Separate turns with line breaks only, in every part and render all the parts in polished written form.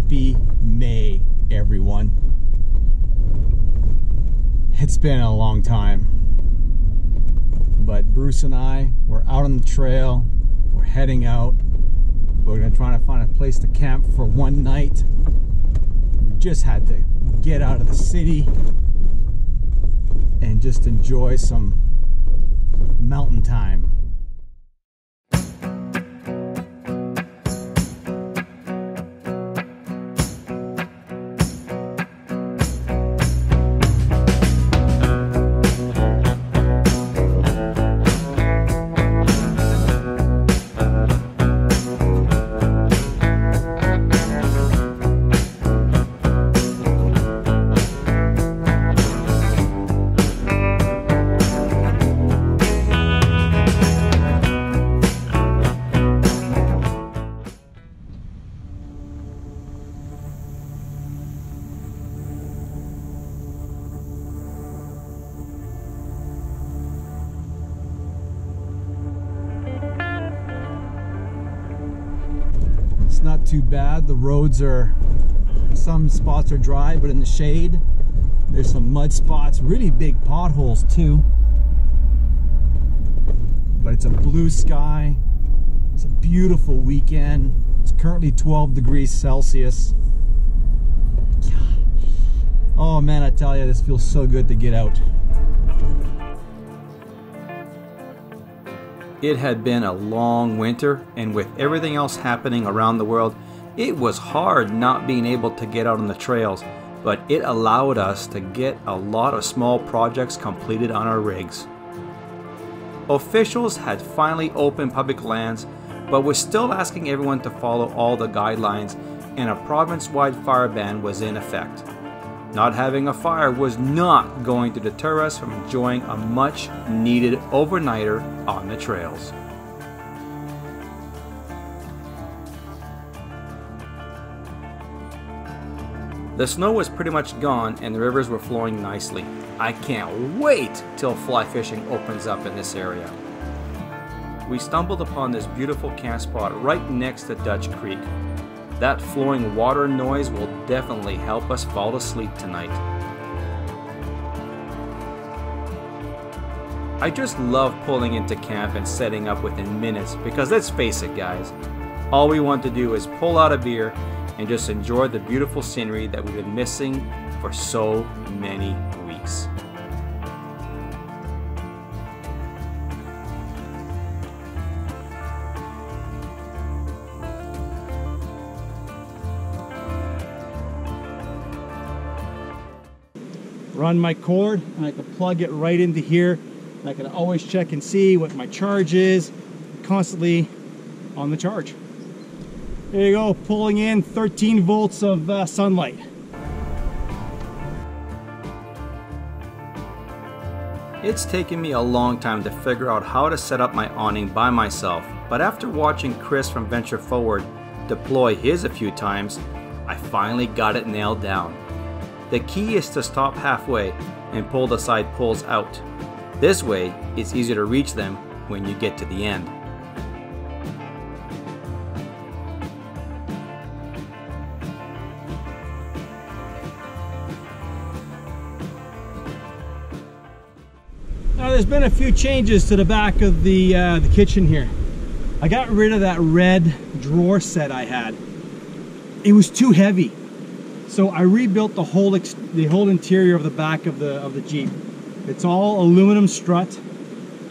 Happy May, everyone. It's been a long time, but Bruce and I, we're out on the trail. We're heading out. We're gonna try to find a place to camp for one night. We just had to get out of the city and just enjoy some mountain time. Not too bad. The roads are, some spots are dry, but in the shade there's some mud spots, really big potholes too. But it's a blue sky. It's a beautiful weekend. It's currently 12 degrees Celsius. Oh man, I tell you, this feels so good to get out.
It had been a long winter, and with everything else happening around the world, it was hard not being able to get out on the trails, but it allowed us to get a lot of small projects completed on our rigs. Officials had finally opened public lands, but were still asking everyone to follow all the guidelines, and a province-wide fire ban was in effect. Not having a fire was not going to deter us from enjoying a much needed overnighter on the trails. The snow was pretty much gone and the rivers were flowing nicely. I can't wait till fly fishing opens up in this area. We stumbled upon this beautiful camp spot right next to Dutch Creek. That flowing water noise will definitely help us fall asleep tonight. I just love pulling into camp and setting up within minutes because let's face it guys, all we want to do is pull out a beer and just enjoy the beautiful scenery that we've been missing for so many weeks.
Run my cord and I can plug it right into here. And I can always check and see what my charge is, constantly on the charge. There you go, pulling in 13 volts of sunlight.
It's taken me a long time to figure out how to set up my awning by myself, but after watching Chris from Venture Forward deploy his a few times, I finally got it nailed down. The key is to stop halfway and pull the side poles out. This way, it's easier to reach them when you get to the end.
Now there's been a few changes to the back of the kitchen here. I got rid of that red drawer set I had. It was too heavy. So I rebuilt the whole interior of the back of the Jeep. It's all aluminum strut,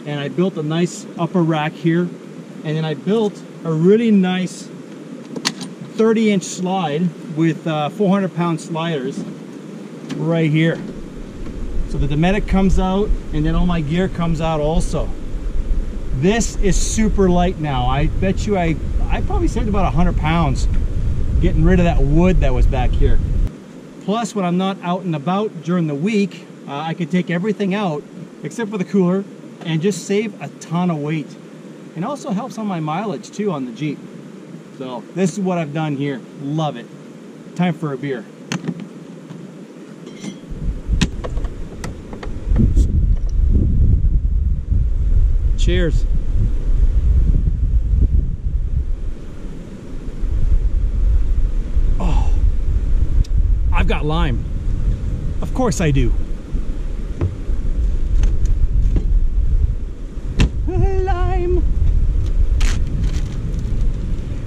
and I built a nice upper rack here, and then I built a really nice 30-inch slide with 400-pound sliders right here. So the Dometic comes out, and then all my gear comes out also. This is super light now. I bet you I probably saved about 100 pounds getting rid of that wood that was back here. Plus, when I'm not out and about during the week, I can take everything out except for the cooler and just save a ton of weight. And also helps on my mileage too on the Jeep. So this is what I've done here. Love it. Time for a beer. Cheers. Oh, I've got lime. Of course I do. Lime.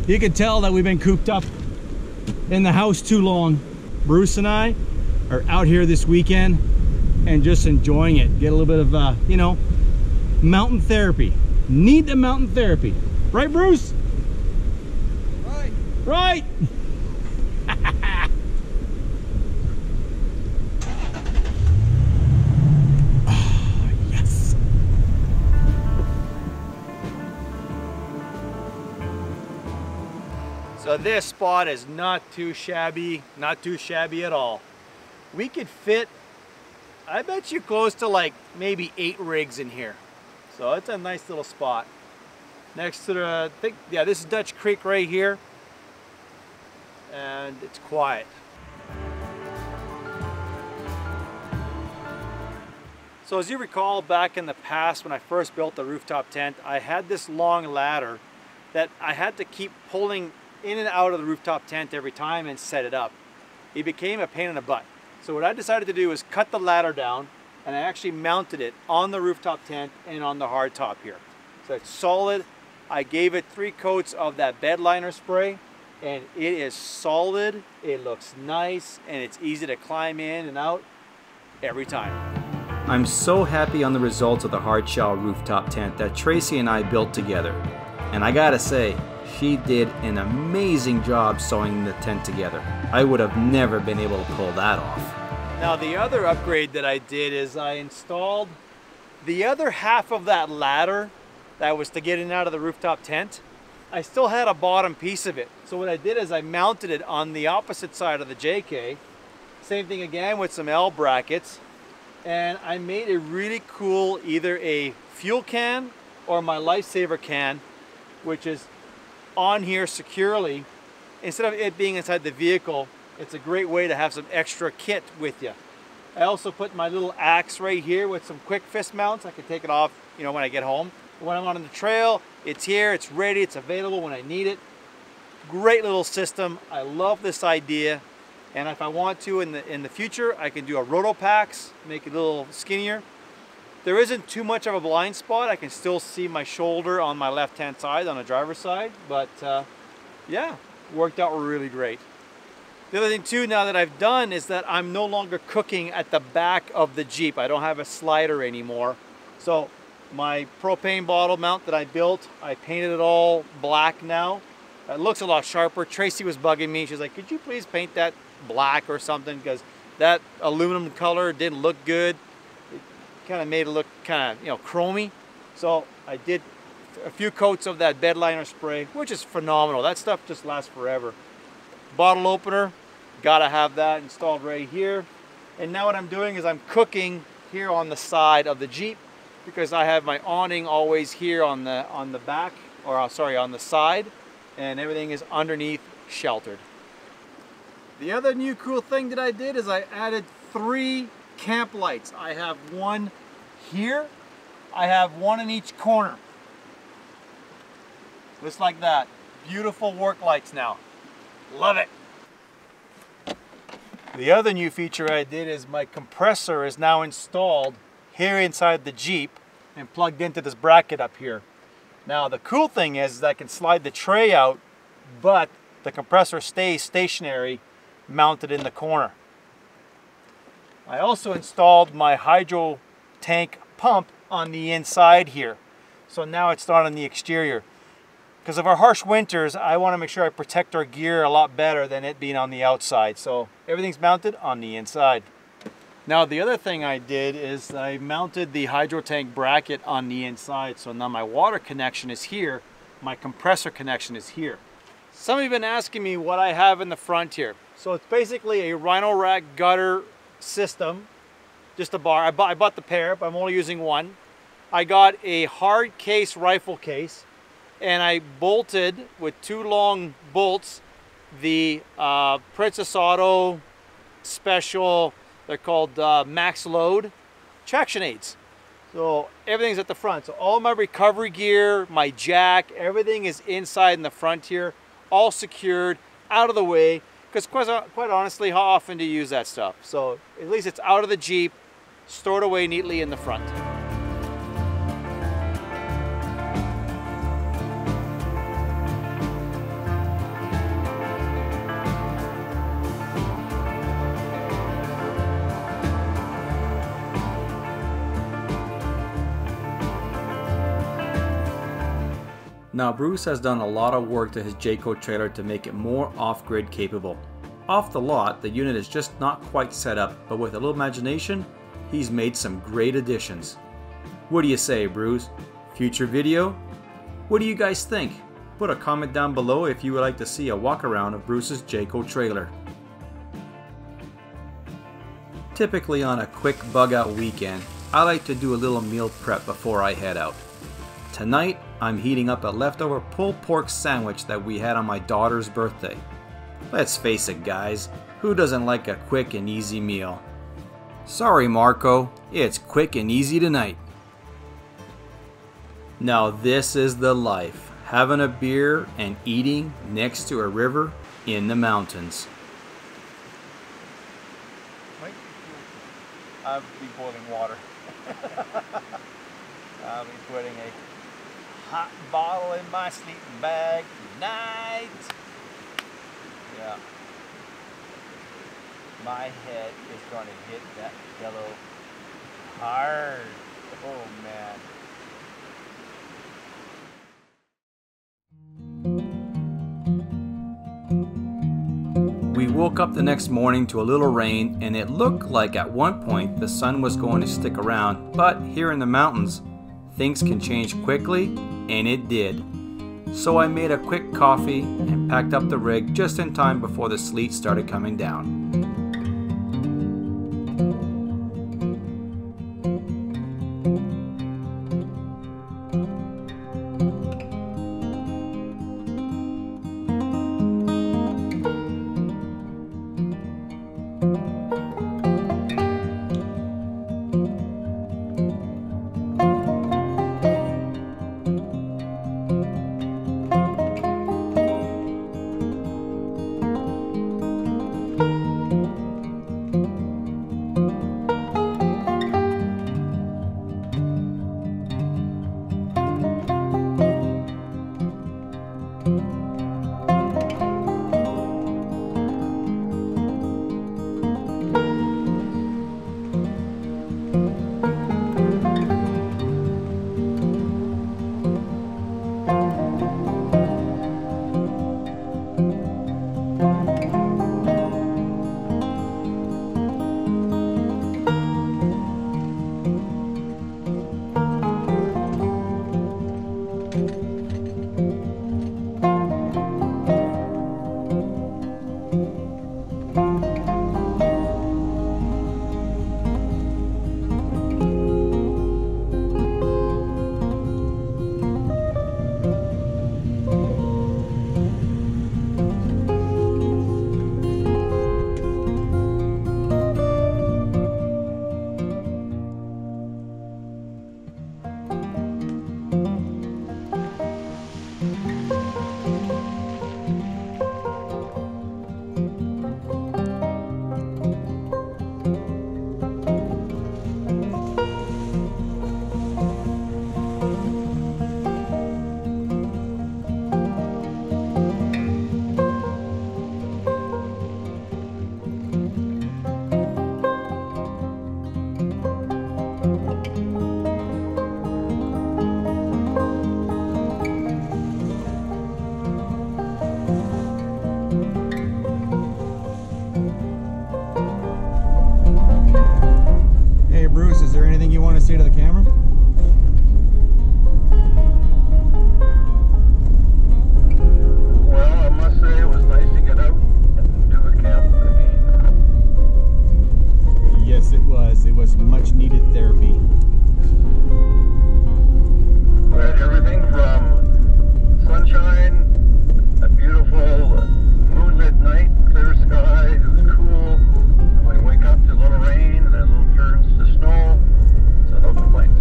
You can tell that we've been cooped up in the house too long. Bruce and I are out here this weekend and just enjoying it. Get a little bit of, you know, mountain therapy. Need the mountain therapy. Right, Bruce?
Right.
Right. Oh, yes. So this spot is not too shabby at all. We could fit, I bet you, close to like maybe 8 rigs in here. So it's a nice little spot. Next to the, yeah, this is Dutch Creek right here. And it's quiet. So as you recall, back in the past when I first built the rooftop tent, I had this long ladder that I had to keep pulling in and out of the rooftop tent every time and set it up. It became a pain in the butt. So what I decided to do is cut the ladder down, and I actually mounted it on the rooftop tent and on the hard top here. So it's solid. I gave it 3 coats of that bed liner spray, and it is solid, it looks nice, and it's easy to climb in and out every time.
I'm so happy on the results of the hard shell rooftop tent that Tracy and I built together. And I gotta say, she did an amazing job sewing the tent together. I would have never been able to pull that off.
Now the other upgrade that I did is I installed the other half of that ladder that was to get in and out of the rooftop tent. I still had a bottom piece of it. So what I did is I mounted it on the opposite side of the Jayco. Same thing again with some L brackets. And I made a really cool, either a fuel can or my lifesaver can, which is on here securely. Instead of it being inside the vehicle, it's a great way to have some extra kit with you. I also put my little axe right here with some quick fist mounts. I can take it off, you know, when I get home. When I'm on the trail, it's here, it's ready, it's available when I need it. Great little system. I love this idea. And if I want to in the future, I can do a Rotopax, make it a little skinnier. There isn't too much of a blind spot. I can still see my shoulder on my left-hand side, on the driver's side. But yeah, worked out really great. The other thing too, now that I've done, is that I'm no longer cooking at the back of the Jeep. I don't have a slider anymore. So my propane bottle mount that I built, I painted it all black now. It looks a lot sharper. Tracy was bugging me. She's like, could you please paint that black or something? Because that aluminum color didn't look good. It kind of made it look kind of, you know, chromy. So I did a few coats of that bed liner spray, which is phenomenal. That stuff just lasts forever. Bottle opener, gotta have that installed right here. And now what I'm doing is I'm cooking here on the side of the Jeep, because I have my awning always here on the back, or sorry, on the side, and everything is underneath sheltered. The other new cool thing that I did is I added 3 camp lights. I have one here, I have one in each corner. Just like that. Beautiful work lights now. Love it. The other new feature I did is my compressor is now installed here inside the Jeep and plugged into this bracket up here. Now the cool thing is that I can slide the tray out, but the compressor stays stationary, mounted in the corner. I also installed my hydro tank pump on the inside here. So now it's not on the exterior. Because of our harsh winters, I want to make sure I protect our gear a lot better than it being on the outside. So everything's mounted on the inside. Now the other thing I did is I mounted the hydro tank bracket on the inside. So now my water connection is here, my compressor connection is here. Some of you have been asking me what I have in the front here. So it's basically a Rhino Rack gutter system, just a bar. I bought the pair, but I'm only using one. I got a hard case rifle case, and I bolted with 2 long bolts the Princess Auto Special, they're called Max Load traction aids. So everything's at the front. So all my recovery gear, my jack, everything is inside in the front here, all secured, out of the way.
Because quite honestly, how often do you use that stuff? So at least it's out of the Jeep, stored away neatly in the front. Now Bruce has done a lot of work to his Jayco trailer to make it more off-grid capable. Off the lot, the unit is just not quite set up, but with a little imagination, he's made some great additions. What do you say, Bruce? Future video? What do you guys think? Put a comment down below if you would like to see a walk around of Bruce's Jayco trailer. Typically on a quick bug out weekend, I like to do a little meal prep before I head out. Tonight, I'm heating up a leftover pulled pork sandwich that we had on my daughter's birthday. Let's face it, guys, who doesn't like a quick and easy meal? Sorry, Marco, it's quick and easy tonight. Now this is the life, having a beer and eating next to a river in the mountains. I'll be boiling water. I'll be putting a hot bottle in my sleeping bag tonight. Yeah. My head is going to hit that pillow hard. Oh man. We woke up the next morning to a little rain, and it looked like at one point the sun was going to stick around, but here in the mountains, things can change quickly, and it did. So I made a quick coffee and packed up the rig just in time before the sleet started coming down.
Bruce, is there anything you want to say to the camera?
Well, I must say it was nice to get out and do a camp again.
Yes, it was. It was much needed therapy.
We had everything from sunshine, a beautiful moonlit night, clear sky, it was cool. When we wake up to a little rain and then little turns to snow, so no complaints.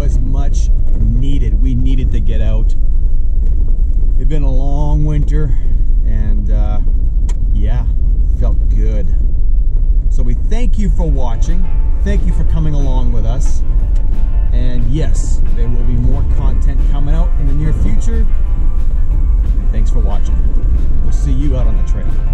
was much needed. We needed to get out. It's been a long winter, and yeah, felt good. So we thank you for watching. Thank you for coming along with us. And yes, there will be more content coming out in the near future. And thanks for watching. We'll see you out on the trail.